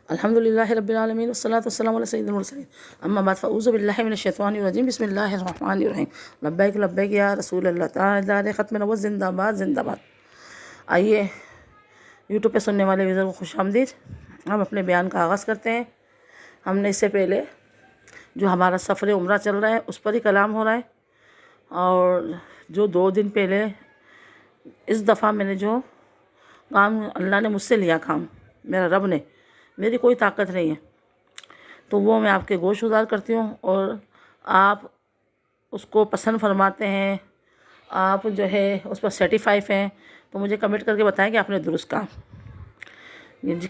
الحمدللہ رب العالمین والصلاۃ والسلام علی سید المرسلین اما بعد فاعوذ باللہ من الشیطان الرجیم بسم اللہ الرحمن الرحیم لبیک لبیک یا رسول اللہ تعالیٰ ختم نبوت زندہ باد زندہ باد۔ آئیے یوٹیوب پہ سننے والے ویزر کو خوش آمدید۔ ہم اپنے بیان کا آغاز کرتے ہیں۔ ہم نے اس سے پہلے جو ہمارا سفر عمرہ چل رہا ہے اس پر ہی کلام ہو رہا ہے، اور جو 2 دن پہلے اس دفعہ میں نے جو کام اللہ نے مجھ سے لیا، کام میرا رب نے، میری کوئی طاقت نہیں ہے، تو وہ میں آپ کے گوش گزار کرتی ہوں، اور آپ اس کو پسند فرماتے ہیں، آپ جو ہے اس پر سیٹیفائی ہیں، تو مجھے کمنٹ کر کے بتائیں کہ آپ نے درست کہا۔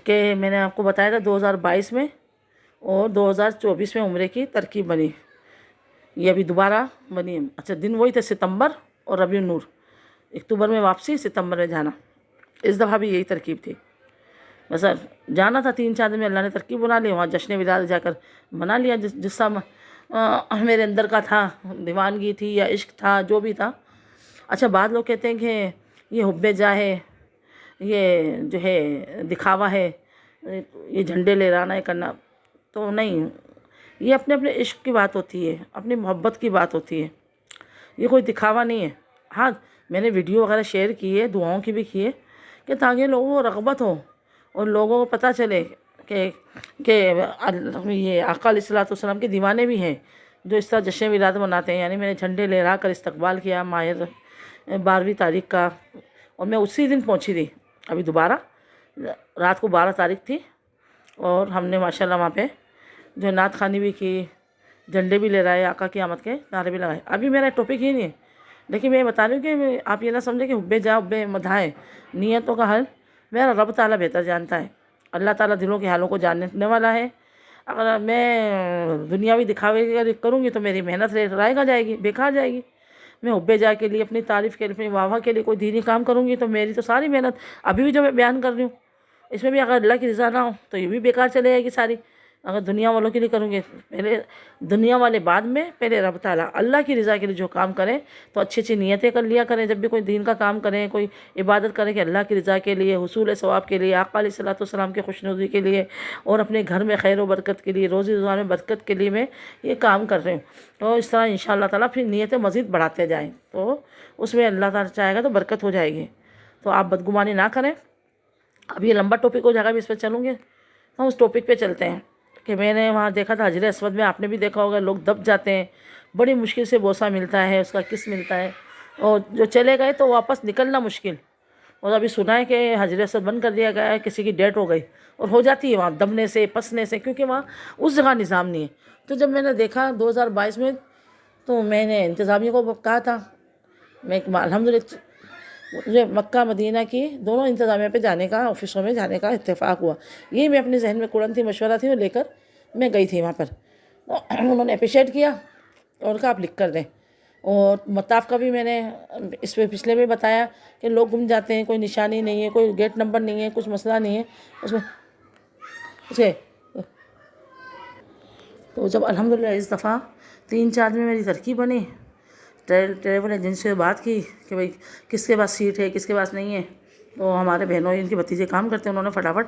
کہ میں نے آپ کو بتایا تھا 2022 میں اور 2024 میں عمرے کی ترکیب بنی، یہ ابھی دوبارہ بنی ہے۔ اچھا، دن وہی تھے، ستمبر اور ربیع النور، اکتوبر میں واپسی، ستمبر میں جانا۔ اس دفعہ بھی یہی ترکیب تھی، بس جانا تھا 3-4 دن میں، اللہ نے ترکیب بنا لی، وہاں جشن وداع جا کر بنا لیا، جس سا میرے اندر کا تھا، دیوانگی تھی یا عشق تھا، جو بھی تھا۔ اچھا، بعض لوگ کہتے ہیں کہ یہ حب جاہ ہے، یہ جو ہے دکھاوا ہے، یہ جھنڈے لہرانا ہے کرنا، تو نہیں، یہ اپنے اپنے عشق کی بات ہوتی ہے، اپنی محبت کی بات ہوتی ہے، یہ کوئی دکھاوا نہیں ہے۔ ہاں، میں نے ویڈیو وغیرہ شیئر کی ہے، دعاؤں کی بھی کی ہے، کہ تاکہ لوگوں کو رغبت ہو اور لوگوں کو پتہ چلے کہ یہ آقا علیہ السلام کے دیوانے بھی ہیں جو اس طرح جشن ولادت مناتے ہیں۔ یعنی میں نے جھنڈے لہرا کر استقبال کیا ماہ 12ویں تاریخ کا، اور میں اسی دن پہنچی تھی، ابھی دوبارہ رات کو 12 تاریخ تھی، اور ہم نے ماشاءاللہ وہاں پہ جو نعت خوانی بھی کی، جھنڈے بھی لہرائے، آقا کی آمد کے نعرے بھی لگائے۔ ابھی میرا ٹاپک ہی نہیں ہے، لیکن میں یہ بتا رہی ہوں کہ آپ یہ نہ سمجھیں کہ حب جاہ حب مدح ہے، نیتوں کا حل میرا رب تعالیٰ بہتر جانتا ہے۔ اللہ تعالیٰ دلوں کے حالوں کو جاننے والا ہے۔ اگر میں دنیاوی دکھاوے کروں گی تو میری محنت رائے گا جائے گی، بیکار جائے گی۔ میں حب جاہ کے لیے، اپنی تعریف کے لیے، اپنی واہ واہ کے لیے کوئی دینی کام کروں گی تو میری تو ساری محنت ابھی بھی جو میں بیان کر رہی ہوں اس میں بھی اگر اللہ کی رضا نہ ہو تو یہ بھی بیکار چلے جائے گی ساری۔ اگر دنیا والوں کے لیے کروں گے، پہلے دنیا والے بعد میں، پہلے رب تعالیٰ اللہ کی رضا کے لیے جو کام کریں تو اچھی اچھی نیتیں کر لیا کریں۔ جب بھی کوئی دین کا کام کریں، کوئی عبادت کریں، کہ اللہ کی رضا کے لیے، حصول ثواب کے لیے، آقا علیہ السلام کے خوشنودی کے لیے، اور اپنے گھر میں خیر و برکت کے لیے، روزی روزگار میں برکت کے لیے میں یہ کام کر رہی ہوں۔ تو اس طرح انشاءاللہ تعالیٰ پھر نیتیں مزید بڑھاتے جائیں تو اس میں اللہ تعالیٰ چاہے گا تو برکت ہو جائے گی۔ تو آپ بدگمانی نہ کریں۔ اب یہ لمبا ٹاپک ہو جائے گا، ابھی اس پہ چلوں گے، ہم اس ٹاپک پہ چلتے ہیں۔ کہ میں نے وہاں دیکھا تھا حجر اسود میں، آپ نے بھی دیکھا ہوگا، لوگ دب جاتے ہیں، بڑی مشکل سے بوسہ ملتا ہے، اس کا کس ملتا ہے، اور جو چلے گئے تو واپس نکلنا مشکل۔ اور ابھی سنا ہے کہ حجر اسود بند کر دیا گیا ہے، کسی کی ڈیتھ ہو گئی، اور ہو جاتی ہے وہاں دبنے سے، پسنے سے، کیونکہ وہاں اس جگہ نظام نہیں ہے۔ تو جب میں نے دیکھا 2022 میں، تو میں نے انتظامیہ کو کہا تھا، میں الحمدللہ مجھے مکہ مدینہ کی دونوں انتظامیہ پہ جانے کا، آفسوں میں جانے کا اتفاق ہوا۔ یہ میں اپنے ذہن میں قرآن تھی، مشورہ تھی، وہ لے کر میں گئی تھی وہاں پر۔ انہوں نے اپریشیٹ کیا اور کہا آپ لکھ کر دیں۔ اور مطاف کا بھی میں نے اس پہ پچھلے میں بتایا کہ لوگ گم جاتے ہیں، کوئی نشانی نہیں ہے، کوئی گیٹ نمبر نہیں ہے، کچھ مسئلہ نہیں ہے اس میں اسے۔ تو جب الحمدللہ اس دفعہ 3-4 دن میں میری ترکیب بنی، ٹریول ایجنسی سے بات کی کہ بھائی کس کے پاس سیٹ ہے، کس کے پاس نہیں ہے، تو ہمارے بہنوں ان کے بھتیجے کام کرتے ہیں، انہوں نے فٹافٹ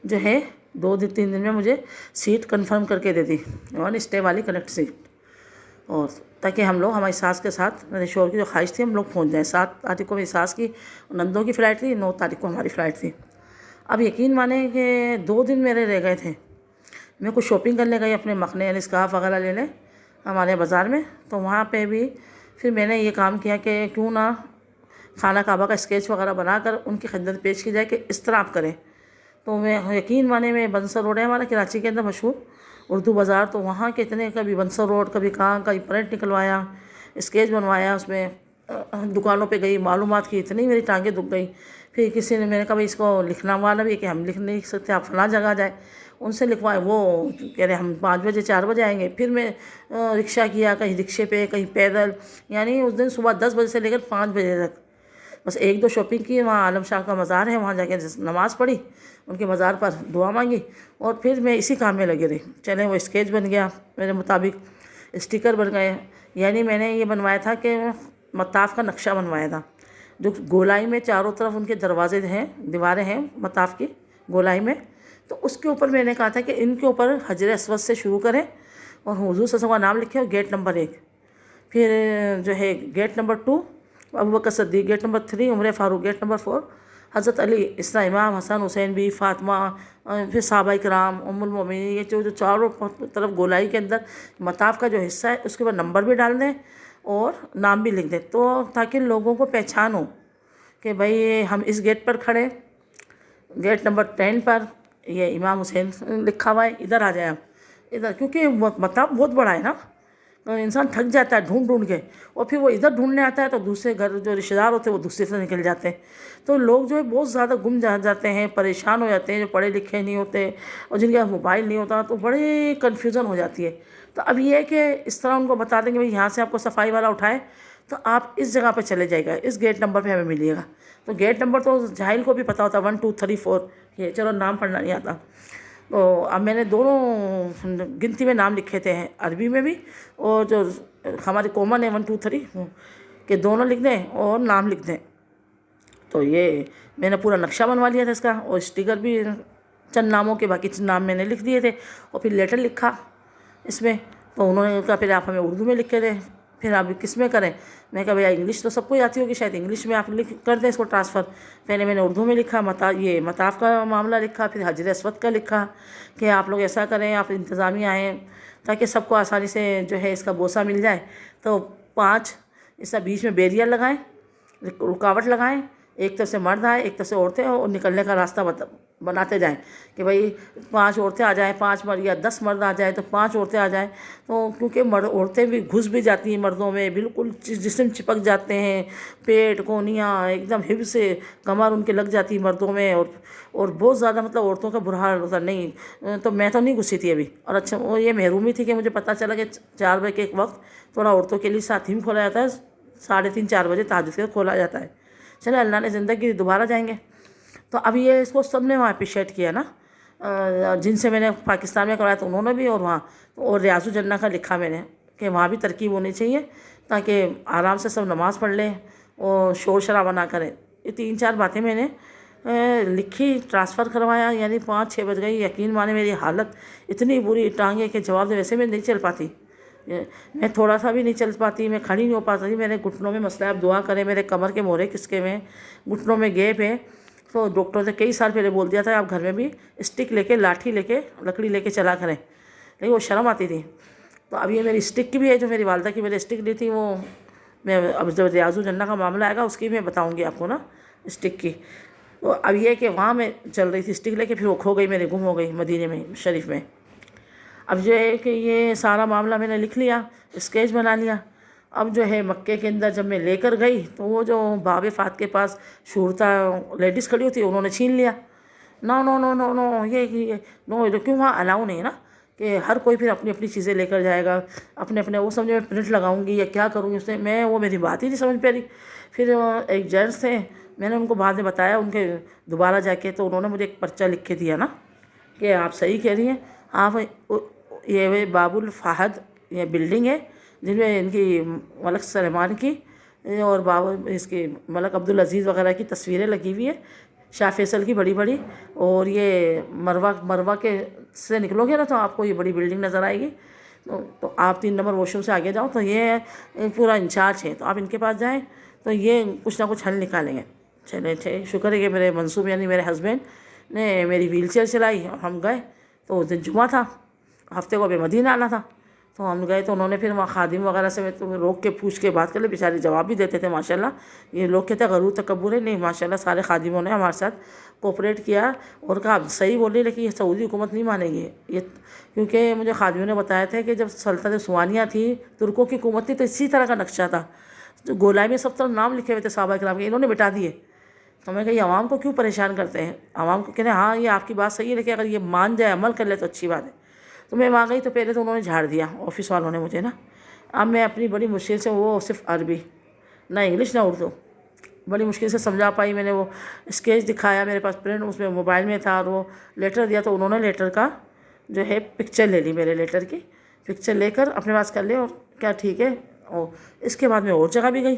جو ہے 2-3 دن میں مجھے سیٹ کنفرم کر کے دے دی، اور اسٹے والی کنیکٹ سیٹ، اور تاکہ ہم لوگ ہماری ساس کے ساتھ، میرے شوہر کی جو خواہش تھی ہم لوگ پہنچ جائیں۔ 7 تاریخ کو میری ساس کی نندوں کی فلائٹ تھی، 9 تاریخ کو ہماری فلائٹ تھی۔ اب یقین مانیں کہ 2 دن میرے رہ گئے تھے۔ میں کچھ شاپنگ کرنے گئی، اپنے مخنے یعنی اسکارف وغیرہ لینے ہمارے بازار میں، تو وہاں پہ بھی پھر میں نے یہ کام کیا کہ کیوں نہ خانہ کعبہ کا اسکیچ وغیرہ بنا کر ان کی خدمت پیش کی جائے کہ اس طرح آپ کریں۔ تو میں یقین مانے، میں بنسر روڈ ہے ہمارا کراچی کے اندر مشہور اردو بازار، تو وہاں کے اتنے، کبھی بنسر روڈ، کبھی کہاں، کبھی پرنٹ نکلوایا، اسکیچ بنوایا، اس میں دکانوں پہ گئی، معلومات کی، اتنی میری ٹانگیں دکھ گئی۔ پھر کسی نے، میں نے کہا بھائی اس کو لکھنا والا بھی ہے کہ ہم لکھ نہیں سکتے، آپ فلاں جگہ جائیں، ان سے لکھوائے، وہ کہہ رہے ہم 5 بجے 4 بجے آئیں گے۔ پھر میں رکشہ کیا، کہیں رکشے پہ، کہیں پیدل، یعنی اس دن صبح 10 بجے سے لے کر 5 بجے تک بس 1-2 شاپنگ کی۔ وہاں عالم شاہ کا مزار ہے، وہاں جا کے نماز پڑھی، ان کے مزار پر دعا مانگی، اور پھر میں اسی کام میں لگی رہی۔ چلیں، وہ اسکیچ بن گیا میرے مطابق، اسٹیکر بن گئے، یعنی میں نے یہ بنوایا تھا کہ مطاف کا نقشہ بنوایا تھا، جو گولائی میں چاروں طرف ان کے دروازے ہیں، دیواریں ہیں مطاف کی گولائی میں، تو اس کے اوپر میں نے کہا تھا کہ ان کے اوپر حجر اسود سے شروع کریں اور حضور صلی اللہ علیہ وسلم کا نام لکھیں اور گیٹ نمبر 1، پھر جو ہے گیٹ نمبر 2 ابوبکر صدیق، گیٹ نمبر 3 عمر فاروق، گیٹ نمبر 4 حضرت علی، اس طرح امام حسن حسین بھی، فاطمہ، پھر صحابہ کرام، ام المومنین، یہ جو چاروں طرف گولائی کے اندر مطاف کا جو حصہ ہے اس کے اوپر نمبر بھی ڈال دیں اور نام بھی لکھ دیں، تو تاکہ لوگوں کو پہچان ہو کہ بھائی ہم اس گیٹ پر کھڑے، گیٹ نمبر 10 پر یہ امام حسین لکھا ہوا ہے، ادھر آ جائیں آپ ادھر، کیونکہ مطاف بہت بڑا ہے نا، انسان تھک جاتا ہے ڈھونڈ کے، اور پھر وہ ادھر ڈھونڈنے آتا ہے تو دوسرے گھر جو رشتہ دار ہوتے ہیں وہ دوسرے سے نکل جاتے ہیں، تو لوگ جو ہے بہت زیادہ گم جاتے ہیں، پریشان ہو جاتے ہیں، جو پڑھے لکھے نہیں ہوتے اور جن کے پاس موبائل نہیں ہوتا تو بڑی کنفیوژن ہو جاتی ہے۔ تو اب یہ ہے کہ اس طرح ان کو بتا دیں کہ بھائی یہاں سے آپ کو صفائی والا اٹھائے تو آپ اس جگہ پہ چلے جائے گا، اس گیٹ نمبر پہ ہمیں ملیے گا۔ تو گیٹ نمبر تو جاہل کو بھی پتہ ہوتا ہے 1 2 3 4، یہ چلو نام پڑھنا نہیں آتا، تو اب میں نے دونوں گنتی میں نام لکھے تھے عربی میں بھی، اور جو ہماری کامن ہے 1 2 3 کہ دونوں لکھ دیں اور نام لکھ دیں۔ تو یہ میں نے پورا نقشہ بنوا لیا تھا اس کا، اور اسٹیکر بھی چند ناموں کے، باقی چند نام میں نے لکھ دیے تھے، اور پھر لیٹر لکھا اس میں، تو انہوں نے کہا پھر آپ ہمیں اردو میں لکھ کے دیں، پھر آپ کس میں کریں؟ میں کہا بھیا انگلش تو سب کو آتی ہوگی، شاید انگلش میں آپ لکھ کر دیں اس کو ٹرانسفر۔ پہلے میں نے اردو میں لکھا، یہ مطاف کا معاملہ لکھا، پھر حجر اسود کا لکھا کہ آپ لوگ ایسا کریں، آپ انتظامیہ آئیں تاکہ سب کو آسانی سے جو ہے اس کا بوسہ مل جائے، تو 5 اس کا بیچ میں بیریئر لگائیں، رکاوٹ لگائیں، ایک طرف سے مرد آئے ایک طرف سے عورتیں، اور نکلنے کا راستہ بناتے جائیں کہ بھائی 5 عورتیں آ جائیں، 5 مرد یا 10 مرد آ جائیں تو 5 عورتیں آ جائیں، تو کیونکہ عورتیں بھی گھس بھی جاتی ہیں مردوں میں، بالکل جسم چپک جاتے ہیں، پیٹ کونیاں ایک دم ہپ سے کمر ان کے لگ جاتی ہے مردوں میں، اور بہت زیادہ مطلب عورتوں کا برا حال ہوتا نہیں، تو میں تو نہیں گھسی تھی ابھی، اور اچھا وہ یہ محرومی تھی کہ مجھے پتہ چلا کہ 4 بجے کے ایک وقت تھوڑا عورتوں کے لیے ساتھ ہی کھولا جاتا ہے، 3:30 4 بجے تہجد کے کھولا جاتا ہے، چلے اللہ نے زندگی دوبارہ جائیں گے۔ تو اب یہ اس کو سب نے وہاں اپریشیٹ کیا نا، جن سے میں نے پاکستان میں کرایا تو انہوں نے بھی، اور وہاں اور ریاض الجنہ کا لکھا میں نے کہ وہاں بھی ترکیب ہونی چاہیے تاکہ آرام سے سب نماز پڑھ لیں اور شور شرابہ نہ کریں۔ یہ 3 4 باتیں میں نے لکھی، ٹرانسفر کروایا، یعنی 5 6 بج گئی، یقین مانے میری حالت اتنی بری ٹانگیں کہ جواب دے، ویسے میں نہیں چل پاتی، میں تھوڑا سا بھی نہیں چل پاتی، میں کھڑی نہیں ہو پاتی، میرے گھٹنوں میں مسئلہ ہے، آپ دعا کریں، میرے کمر کے مورے کسکے میں، گھٹنوں میں گیپ ہے، تو ڈاکٹر نے کئی سال پہلے بول دیا تھا آپ گھر میں بھی اسٹک لے کے، لاٹھی لے کے، لکڑی لے کے چلا کریں، لیکن وہ شرم آتی تھی۔ تو اب یہ میری اسٹک کی بھی ہے، جو میری والدہ کی میں نے اسٹک لی تھی، وہ میں اب جب ریاض الجنہ کا معاملہ آئے گا اس کی میں بتاؤں گی آپ کو نا اسٹک کی۔ تو اب یہ کہ وہاں میں چل رہی تھی اسٹک لے کے، پھر وہ کھو گئی، میرے گم ہو گئی مدینے میں شریف میں۔ اب جو ہے کہ یہ سارا معاملہ میں نے لکھ لیا، اسکیچ بنا لیا۔ اب جو ہے مکے کے اندر جب میں لے کر گئی تو وہ جو باب فات کے پاس شورتا لیڈیز کھڑی ہوتی ہے انہوں نے چھین لیا، نو نو نو نو نو یہ نو، کیوں وہاں الاؤ نہیں ہے نا کہ ہر کوئی پھر اپنی اپنی چیزیں لے کر جائے گا، اپنے وہ سمجھے میں پرنٹ لگاؤں گی یا کیا کروں گی اس سے، میں وہ میری بات ہی نہیں سمجھ پا رہی۔ پھر ایک جینٹس تھے، میں نے ان کو بعد میں بتایا ان کے دوبارہ جا کے، تو انہوں نے مجھے ایک پرچہ لکھ کے دیا نا کہ آپ صحیح کہہ رہی ہیں، آپ یہ باب الفہد یہ بلڈنگ ہے جن میں ان کی ملک سلیمان کی اور اس کی ملک عبدالعزیز وغیرہ کی تصویریں لگی ہوئی ہے، شاہ فیصل کی بڑی بڑی، اور یہ مروہ کے سے نکلو گے نا تو آپ کو یہ بڑی بلڈنگ نظر آئے گی، تو آپ 3 نمبر واش روم سے آگے جاؤ تو یہ پورا انچارج ہے، تو آپ ان کے پاس جائیں تو یہ کچھ نہ کچھ حل نکالیں گے۔ چلے شکر ہے کہ میرے منصوب یعنی میرے ہسبینڈ نے میری ویل چیئر چلائی اور ہم گئے، تو اس دن جمعہ تھا، ہفتے کو ابھی مدینہ آنا تھا، تو ہم گئے تو انہوں نے پھر وہاں خادم وغیرہ سے روک کے پوچھ کے بات کر لے، بیچارے جواب بھی دیتے تھے ماشاءاللہ، یہ لوگ کہتے ہیں غرور تکبر ہے، نہیں ماشاءاللہ سارے خادموں نے ہمارے ساتھ کوپریٹ کیا اور کہا صحیح بول رہی، لیکن یہ سعودی حکومت نہیں مانے گی یہ، کیونکہ مجھے خادموں نے بتایا تھا کہ جب سلطنت عثمانیہ تھی، ترکوں کی حکومت تھی، تو اسی طرح کا نقشہ تھا، گولائی میں سب طرف نام لکھے ہوئے تھے صحابہ کرام کے، انہوں نے مٹا دیے۔ تو میں کہا یہ عوام کو کیوں پریشان کرتے ہیں، عوام کو کہتے ہیں ہاں یہ آپ کی بات صحیح ہے، لیکن اگر یہ مان جائے عمل کر لے تو اچھی بات ہے۔ تو میں وہاں گئی تو پہلے تو انہوں نے جھاڑ دیا آفس والوں نے مجھے نا، اب میں اپنی بڑی مشکل سے وہ صرف عربی، نہ انگلش نہ اردو، بڑی مشکل سے سمجھا پائی، میں نے وہ اسکیچ دکھایا، میرے پاس پرنٹ اس میں موبائل میں تھا، اور وہ لیٹر دیا تو انہوں نے لیٹر کا جو ہے پکچر لے لی، میرے لیٹر کی پکچر لے کر اپنے پاس کر لے، اور کیا ٹھیک ہے۔ اور اس کے بعد میں اور جگہ بھی گئی،